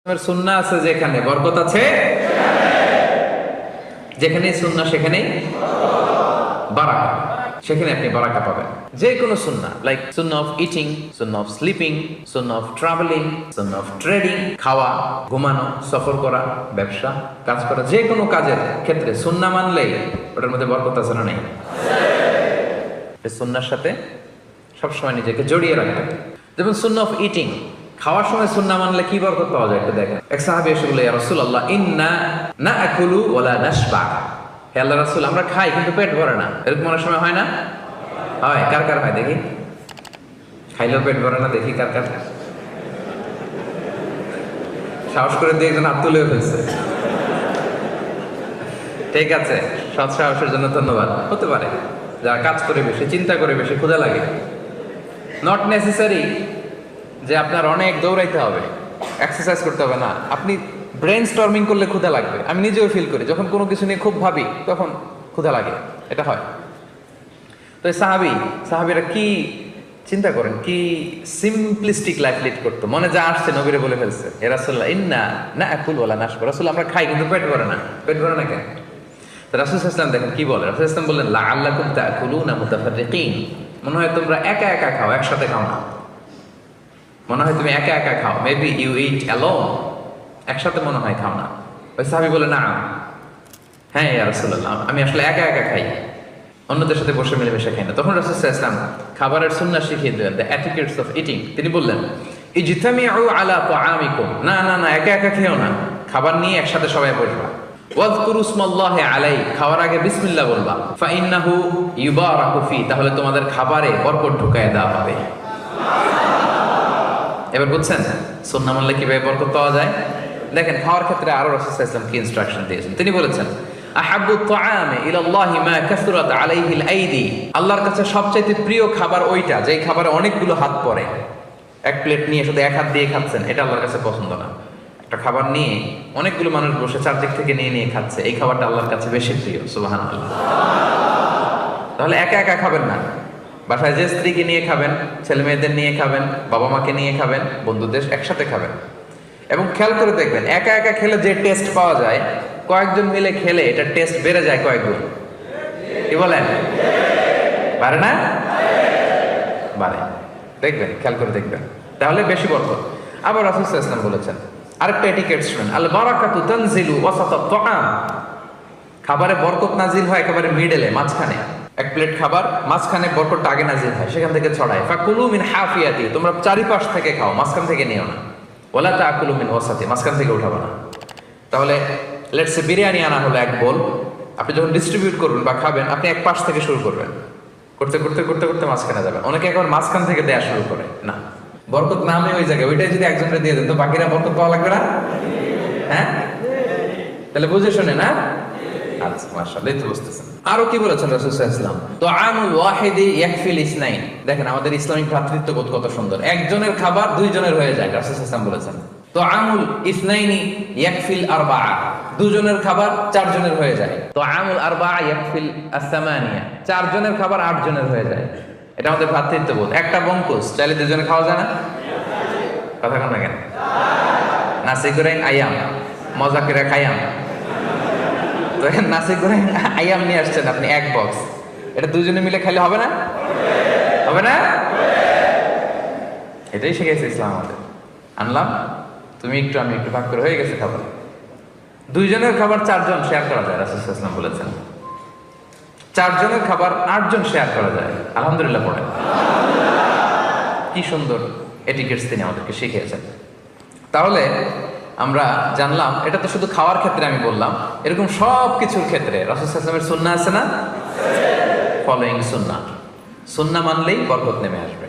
সুন্নাহ আছে যেখানে বরকত আছে, যেখানেই সুন্নাহ সেখানেই বারাকা, সেখানে আপনি বারাকা পাবেন। যে কোনো সুন্নাহ, like Sunnah of eating, Sunnah of sleeping, Sunnah of travelling, Sunnah of trading, খাওয়া, ঘুমানো, সফর করা, ব্যবসা, কাজ করা, যে কোনো কাজের ক্ষেত্রে সুন্নাহ মানলেই ওটার মধ্যে বরকত আছে না নেই? সুন্নাহর সাথে সবসময় নিজেকে জড়িয়ে রাখবেন। যেমন সুন্নাহ অফ ইটিং, খাওয়ার সময় সুন্নাহ মানলে কি বরকত পাওয়া যায় একটু দেখেন। এক সাহাবী এসে বলে, ইয়া রাসূলুল্লাহ ইন্না নাআকুলু ওয়া লা নাশবা। হে আল্লাহর রাসূল, আমরা খাই কিন্তু পেট ভরে না। এরকম অনেক সময় হয় না? হয়। কার কার হয় দেখি? খাইলেও পেট ভরে না, দেখি কার কার। সাহস করে দিয়ে একজন হাত তুলে ফেলছে। ঠিক আছে, সৎ সাহসের জন্য ধন্যবাদ। হতে পারে যারা কাজ করে বেশি, চিন্তা করে বেশি, ক্ষুধা লাগে। নট নেসেসারি যে আপনার অনেক দৌড়াইতে হবে, এক্সারসাইজ করতে হবে না। আপনি ব্রেন স্টর্মিং করলে ক্ষুধা লাগবে। আমি নিজেও ফিল করি, যখন কোনো কিছু নিয়ে খুব ভাবি তখন ক্ষুধা লাগে, এটা হয়। তো এই সাহাবীরা কি চিন্তা করেন, কি সিম্পলিস্টিক লাইফ লিড করতো। মনে যা আসছে নবীরে বলে ফেলছে, হে রাসূলুল্লাহ ইন্না নাআকুল ওয়া লা নাশবা। রাসূল, আমরা খাই কিন্তু পেট ভরে না। পেট ভরে না কেন? তো রাসূল সাল্লাল্লাহু আলাইহি ওয়াসাল্লাম দেখেন কি বলে। রাসূল সাল্লাল্লাহু আলাইহি ওয়াসাল্লাম বললেন, লাআল্লাকুম তাআকুলুনা মুতাফাররিকিন। মনে হয় তোমরা একা একা খাও, একসাথে খাও না। মনে হয় তুমি একা একা খাও, মেবি ইউ ইট অ্যালোন, একসাথে মনে হয় খাও না। ওই সাহাবী বলে, না হ্যাঁ ইয়া রাসূলুল্লাহ, আমি আসলে একা একা খাই, অন্যদের সাথে বসে মিলেমিশে খাই না। তখন রাসূল সাল্লাল্লাহু আলাইহি ওয়াসাল্লাম খাবারের সুন্নাহ শিখিয়ে দিলেন, দ্য এটিকেটস অফ ইটিং। তিনি বললেন, ইজতামিউ আলা তাআমিকুম, না না না, একা একা খেও না, খাবার নিয়ে একসাথে সবাই বসবা। ওয়াযকুরু ইসমাল্লাহি আলাইহি, খাওয়ার আগে বিসমিল্লাহ বলবা। ফাইন্নাহু ইউবারাকু ফি, তাহলে তোমাদের খাবারে বরকত ঢুকায় দেওয়া হবে। এবার বুঝছেন সুন্নাহ মানলে কিভাবে বরকত পাওয়া যায়? দেখেন খাওয়ার ক্ষেত্রে আরো রাসূল সাল্লাল্লাহু আলাইহি ওয়াসাল্লাম কি ইনস্ট্রাকশন দিয়েছেন। তিনি বলেছেন, আহাব্বু তাআমি ইলাল্লাহি মা কাসরাত আলাইহিল আইদি। আল্লাহর কাছে সবচেয়ে প্রিয় খাবার ওইটা যেই খাবারে অনেকগুলো হাত পড়ে। এক প্লেট নিয়ে শুধু এক হাত দিয়ে খাচ্ছেন, এটা আল্লাহর কাছে পছন্দ না। একটা খাবার নিয়ে অনেকগুলো মানুষ বসে চারদিক থেকে নিয়ে নিয়ে খাচ্ছে, এই খাবারটা আল্লাহর কাছে বেশি প্রিয়। সুবহানাল্লাহ। তাহলে একা একা খাবেন না, বাসায় যে স্ত্রীকে নিয়ে খাবেন, ছেলে মেয়েদের নিয়ে খাবেন, বাবা মাকে নিয়ে খাবেন, বন্ধুদের একসাথে খাবেন। এবং খেয়াল করে দেখবেন, একা একা খেলে যে টেস্ট পাওয়া যায়, কয়েকজন মিলে খেলে এটা টেস্ট বেড়ে যায় কয়েক গুণ। কি বলেন? পারে না? বাড়ে। দেখবেন, খেয়াল করে দেখবেন, তাহলে বেশি বরকত। আবার রাসূল সাল্লাল্লাহু আলাইহি ওয়াসাল্লাম বলেছেন আরেকটা এটিকেট শুনেন, আল বারাকাতু তানজিলু ওয়াসাতাত তাআম। খাবারে বরকত নাজিল হয় একেবারে মিডলে, মাঝখানে। এক প্লেট খাবার, মাঝখানে বরকতটা আগে নাজিল হয়, সেখান থেকে ছড়ায়। ফাকুলু মিন হাফিয়াতি, তোমরা চারিপাশ থেকে খাও, মাঝখান থেকে নিও না। ওয়ালা তাকুলু মিন ওয়াসাতি, মাঝখান থেকে উঠাবে না। তাহলে লেটস সে বিরিয়ানি আনা হলো এক বোল, আপনি যখন ডিস্ট্রিবিউট করবেন বা খাবেন, আপনি এক পাশ থেকে শুরু করবেন, করতে করতে করতে করতে মাঝখানে যাবেন। অনেকে একবার মাঝখান থেকে দেয়া শুরু করে, না, বরকত নামে ওই জায়গায়, ওইটাই যদি একজনকে দিয়ে দেন তো বাকিরা বরকত পাওয়া লাগবে না? হ্যাঁ, তাহলে বুঝে শুনে না? আচ্ছা, মাশাআল্লাহ, তো বুঝতেছেন। আরো কি বলেছেন রাসূল সাল্লাল্লাহু আলাইহি ওয়াসাল্লাম, তুআমুল ওয়াহিদি ইয়াকফিল ইসনাইন। দেখেন আমাদের ইসলামিক ভ্রাতৃত্ববোধ কত সুন্দর। একজনের খাবার দুইজনের হয়ে যায়, রাসূল সাল্লাল্লাহু আলাইহি ওয়াসাল্লাম বলেছেন। তুআমুল ইসনাইনি ইয়াকফিল আরবাআ, দুজনের খাবার চারজনের হয়ে যায়। তুআমুল আরবাআ ইয়াকফিল আস-সামানিয়া, চারজনের খাবার আটজনের হয়ে যায়। এটা আমাদের ভ্রাতৃত্ববোধ। একটা বঙ্কুস চাইলে দুজনে খাওয়া যায় না? কথা কোন না কেন? নাসি গোরেং আয়াম, মজা করে খাইয়াম। তো নাসি গোরেং আয়াম নিয়ে আসছেন আপনি এক বক্স, এটা দুজনে মিলে খাইলে হবে না? হবে না? এটাই শিখেছে ইসলাম আমাদের। আনলাম, তুমি একটু আমি একটু, ভাগ করে হয়ে গেছে খাবার। দুইজনের খাবার চারজন শেয়ার করা যায়, রাসূল সাল্লাল্লাহু আলাইহি ওয়াসাল্লাম বলেছেন। চারজনের খাবার আটজন শেয়ার করা যায়। আলহামদুলিল্লাহ পড়েন। কি সুন্দর এটিকেটস তিনি আমাদেরকে শিখিয়েছেন। তাহলে আমরা জানলাম, এটা তো শুধু খাওয়ার ক্ষেত্রে আমি বললাম, এরকম সব কিছুর ক্ষেত্রে রাসূল সাল্লাল্লাহু আলাইহি ওয়াসাল্লামের সুন্নাহ আছে না? ফলোইং সুন্নাহ, সুন্নাহ মানলেই বরকত নেমে আসবে।